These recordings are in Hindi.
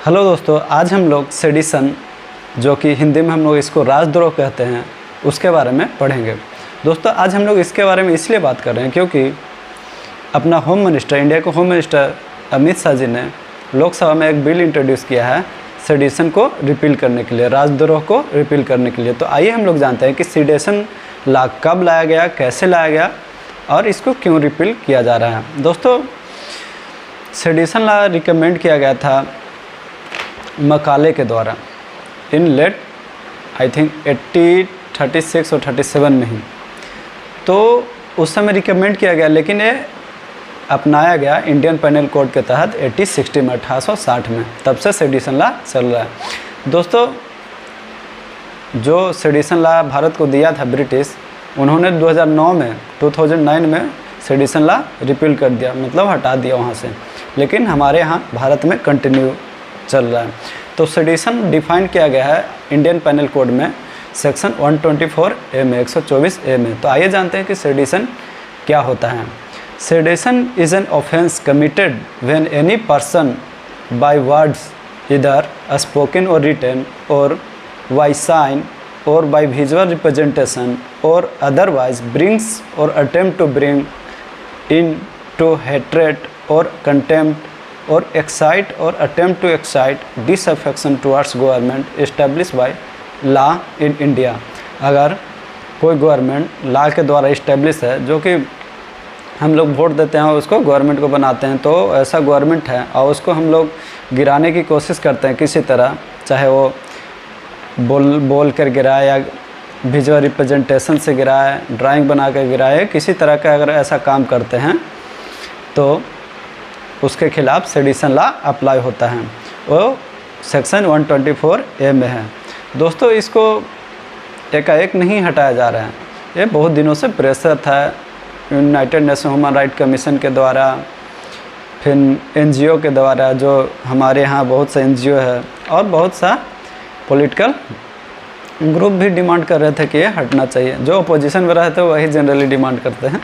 हेलो दोस्तों, आज हम लोग सेडिशन, जो कि हिंदी में हम लोग इसको राजद्रोह कहते हैं, उसके बारे में पढ़ेंगे। दोस्तों आज हम लोग इसके बारे में इसलिए बात कर रहे हैं क्योंकि अपना होम मिनिस्टर, इंडिया के होम मिनिस्टर अमित शाह जी ने लोकसभा में एक बिल इंट्रोड्यूस किया है सेडिशन को रिपील करने के लिए, राजद्रोह को रिपील करने के लिए। तो आइए हम लोग जानते हैं कि सेडिशन लॉ कब लाया गया, कैसे लाया गया और इसको क्यों रिपील किया जा रहा है। दोस्तों सेडिशन लॉ रिकमेंड किया गया था मकाले के द्वारा इन लेट आई थिंक 36 और 37 में ही। तो उस समय रिकमेंड किया गया, लेकिन ये अपनाया गया इंडियन पेनल कोड के तहत 1860 में, 1860 में। तब से सेडिशन लॉ चल रहा है। दोस्तों जो सेडिशन लॉ भारत को दिया था ब्रिटिश, उन्होंने 2009 में सेडिशन लॉ रिपील कर दिया, मतलब हटा दिया वहाँ से। लेकिन हमारे यहाँ भारत में कंटिन्यू चल रहा है। तो सेडिशन डिफाइन किया गया है इंडियन पेनल कोड में सेक्शन 124A में, 124A में। तो आइए जानते हैं कि सेडिशन क्या होता है। Sedition is an offence committed when any person by words either spoken or written or by sign or by visual representation or otherwise brings or attempt to bring into hatred or contempt or excite or attempt to excite disaffection towards government established by law in India। अगर कोई गवर्नमेंट लॉ के द्वारा इस्टेब्लिश है, जो कि हम लोग वोट देते हैं और उसको गवर्नमेंट को बनाते हैं, तो ऐसा गवर्नमेंट है और उसको हम लोग गिराने की कोशिश करते हैं किसी तरह, चाहे वो बोल कर गिराए या विजुअल रिप्रेजेंटेशन से गिराए, ड्राइंग बना कर गिराए, किसी तरह का अगर ऐसा काम करते हैं तो उसके खिलाफ सेडिशन लॉ अप्लाई होता है। वो सेक्शन 124A में है। दोस्तों इसको एकाएक नहीं हटाया जा रहा है, ये बहुत दिनों से प्रेशर था United nation human right commission के द्वारा, फिर NGO के द्वारा, जो हमारे यहाँ बहुत सा NGO है और बहुत सा पॉलिटिकल ग्रुप भी डिमांड कर रहे थे कि ये हटना चाहिए। जो अपोजिशन में रहते हैं वही जनरली डिमांड करते हैं।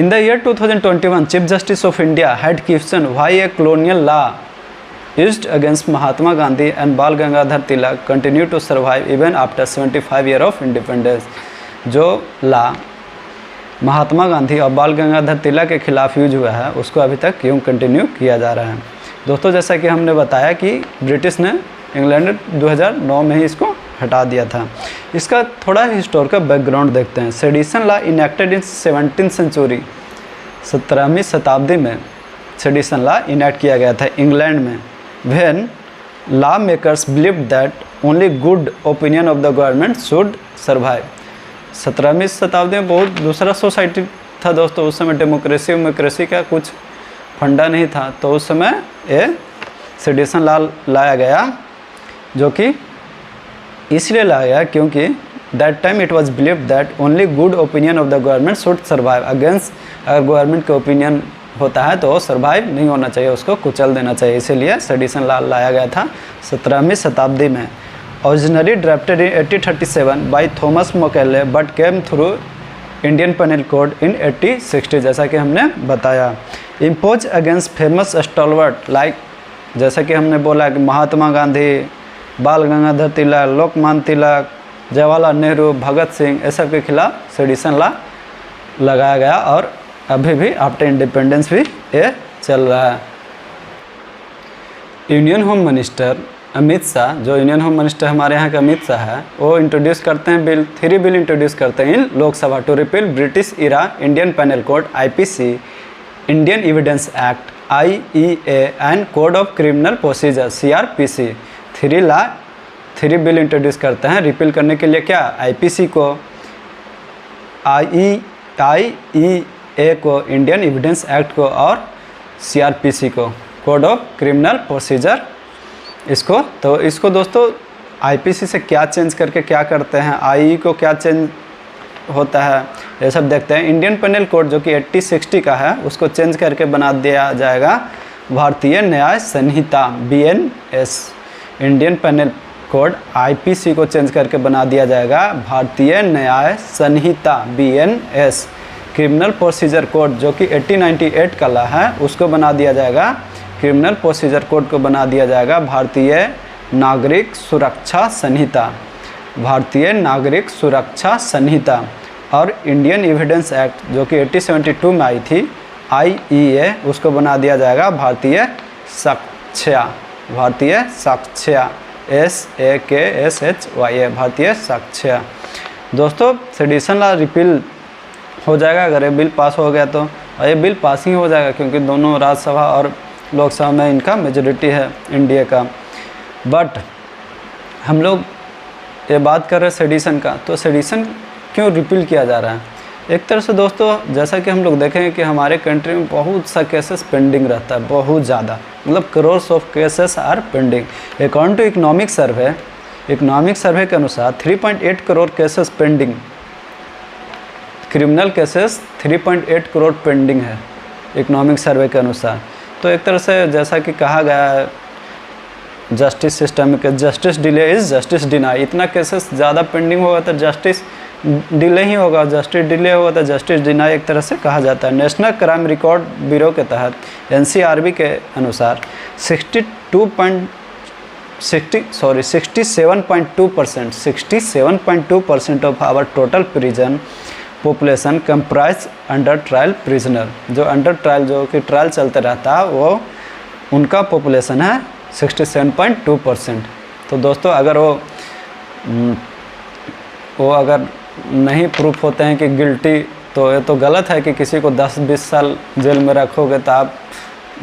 In the year 2021, Chief Justice of India had questioned why a colonial law used against Mahatma Gandhi and Bal Gangadhar Tilak continued to survive even after 75 years of independence। जो लॉ महात्मा गांधी और बाल गंगाधर तिलक के खिलाफ यूज हुआ है, उसको अभी तक क्यों कंटिन्यू किया जा रहा है। दोस्तों जैसा कि हमने बताया कि ब्रिटिश ने इंग्लैंड 2009 में ही इसको हटा दिया था। इसका थोड़ा हिस्टोरिकल बैकग्राउंड देखते हैं। Sedition law enacted in 17th century, 17वीं शताब्दी में सेडिशन लॉ इनेक्ट किया गया था इंग्लैंड में। When law makers believe that only good opinion of the government should survive. 17वीं शताब्दी में बहुत दूसरा सोसाइटी था दोस्तों। उस समय डेमोक्रेसी का कुछ फंडा नहीं था, तो उस समय ये सेडिशन लॉ लाया गया, जो कि इसलिए लाया गया क्योंकि that time it was believe that only good opinion of the government should survive. Against अगर गवर्नमेंट का ओपिनियन होता है तो सर्वाइव नहीं होना चाहिए, उसको कुचल देना चाहिए। इसीलिए सेडिशन लॉ लाया गया था 17वीं शताब्दी में। Originally drafted in 1837 by Thomas Macaulay but came through Indian penal code in 1860, जैसा कि हमने बताया। Impose against famous stalwart like, जैसा कि हमने बोला कि महात्मा गांधी, बाल गंगाधर तिलक, लोकमान्य तिलक, जवाहरलाल नेहरू, भगत सिंह, ये सब के खिलाफ सेडिशन लॉ लगाया गया और अभी भी आफ्टर इंडिपेंडेंस भी ये चल रहा है। Union home minister Amit Shah, जो यूनियन होम मिनिस्टर हमारे यहाँ का अमित शाह है, वो इंट्रोड्यूस करते हैं थ्री बिल इंट्रोड्यूस करते हैं in Lok Sabha to repeal British era Indian penal code IPC, Indian evidence act IEA and code of criminal procedure CRPC। Three bill introduce करते हैं रिपील करने के लिए। क्या? IPC को, IEA को, इंडियन एविडेंस एक्ट को और CRPC को, कोड ऑफ क्रिमिनल प्रोसीजर इसको। तो इसको दोस्तों IPC से क्या चेंज करके क्या करते हैं, IE को क्या चेंज होता है, ये सब देखते हैं। इंडियन पेनल कोड जो कि 1860 का है, उसको चेंज करके बना दिया जाएगा Bharatiya Nyaya Sanhita BNS। Indian penal code IPC को चेंज करके बना दिया जाएगा Bharatiya Nyaya Sanhita BNS। Criminal procedure code जो कि 1898 का लॉ है, उसको बना दिया जाएगा क्रिमिनल प्रोसीजर कोड को बना दिया जाएगा भारतीय नागरिक सुरक्षा संहिता, भारतीय नागरिक सुरक्षा संहिता। और इंडियन एविडेंस एक्ट जो कि 1872 में आई थी, IEA, उसको बना दिया जाएगा भारतीय साक्ष्य, भारतीय साक्ष्य, SAKSHY, भारतीय साक्ष्य। दोस्तों सेडिशन लॉ रिपील हो जाएगा अगर ये बिल पास हो गया तो, और ये बिल पास ही हो जाएगा क्योंकि दोनों राज्यसभा और लोकसभा में इनका मेजोरिटी है इंडिया का। बट हम लोग ये बात कर रहे हैं सेडिशन का, तो सेडिशन क्यों रिपील किया जा रहा है? एक तरह से दोस्तों जैसा कि हम लोग देखेंगे कि हमारे कंट्री में बहुत सा केसेस पेंडिंग रहता है, बहुत ज़्यादा, मतलब crores of cases are pending. According to economic survey के अनुसार 3.8 crore cases pending, criminal cases 3.8 crore pending है इकोनॉमिक सर्वे के अनुसार। तो एक तरह से जैसा कि कहा गया है जस्टिस सिस्टम के, justice delay is justice deny, इतना केसेस ज़्यादा पेंडिंग होगा तो जस्टिस डिले ही होगा, जस्टिस डिले होगा तो जस्टिस डिनाई एक तरह से कहा जाता है। नेशनल क्राइम रिकॉर्ड ब्यूरो के तहत NCRB के अनुसार 67.2% of our total prison population comprise under trial prisoner, जो अंडर ट्रायल जो कि ट्रायल चलते रहता है वो उनका पॉपुलेशन है 67.2%। तो दोस्तों अगर वो अगर नहीं प्रूफ होते हैं कि गिल्टी, तो ये तो गलत है कि किसी को 10-20 साल जेल में रखोगे तो आप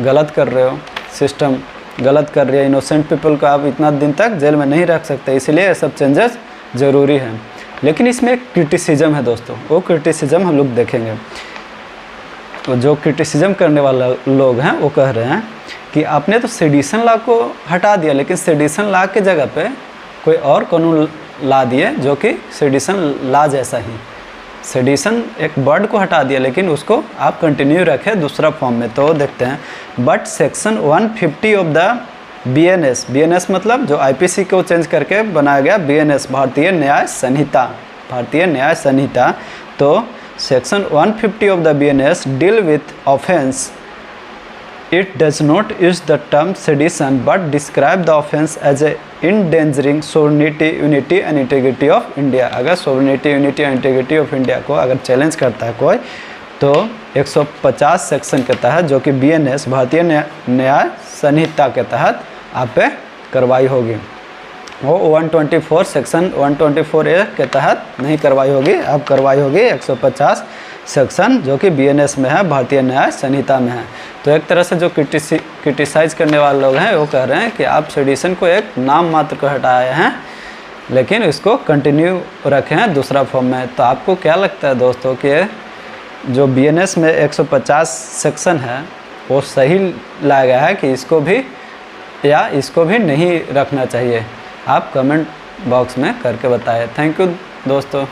गलत कर रहे हो, सिस्टम गलत कर रही है। इनोसेंट पीपल को आप इतना दिन तक जेल में नहीं रख सकते, इसलिए ये सब चेंजेस ज़रूरी हैं। लेकिन इसमें एक क्रिटिसिज्म है दोस्तों, वो क्रिटिसिज्म हम लोग देखेंगे। तो जो क्रिटिसिज्म करने वाला लोग हैं वो कह रहे हैं कि आपने तो सेडिशन लॉ को हटा दिया, लेकिन सेडिशन लॉ के जगह पे कोई और कानून ला दिए जो कि सेडिशन लॉ जैसा ही, सेडिशन एक वर्ड को हटा दिया लेकिन उसको आप कंटिन्यू रखें दूसरा फॉर्म में। तो देखते हैं, but section 150 of the BNS मतलब जो IPC को चेंज करके बनाया गया BNS, भारतीय न्याय संहिता, भारतीय न्याय संहिता। तो section 150 of the BNS deal with offence, it does not use the term sedition but describe the offense as a endangering sovereignty, unity and integrity of India। अगर sovereignty, unity and integrity of India को अगर चैलेंज करता है कोई, तो 150 सेक्शन के तहत जो कि BNS भारतीय न्याय संहिता के तहत आप पे कार्रवाई होगी। वो 124 सेक्शन 124A के तहत नहीं कार्रवाई होगी, अब कार्रवाई होगी 150 सेक्शन जो कि BNS में है, भारतीय न्याय संहिता में है। तो एक तरह से जो क्रिटिसाइज करने वाले लोग हैं वो कह रहे हैं कि आप सेडिशन को एक नाम मात्र को हटाए हैं लेकिन इसको कंटिन्यू रखे हैं दूसरा फॉर्म में। तो आपको क्या लगता है दोस्तों कि जो BNS में 150 सेक्शन है वो सही लाया गया है कि इसको भी या इसको भी नहीं रखना चाहिए? आप कमेंट बॉक्स में करके बताएं। थैंक यू दोस्तों।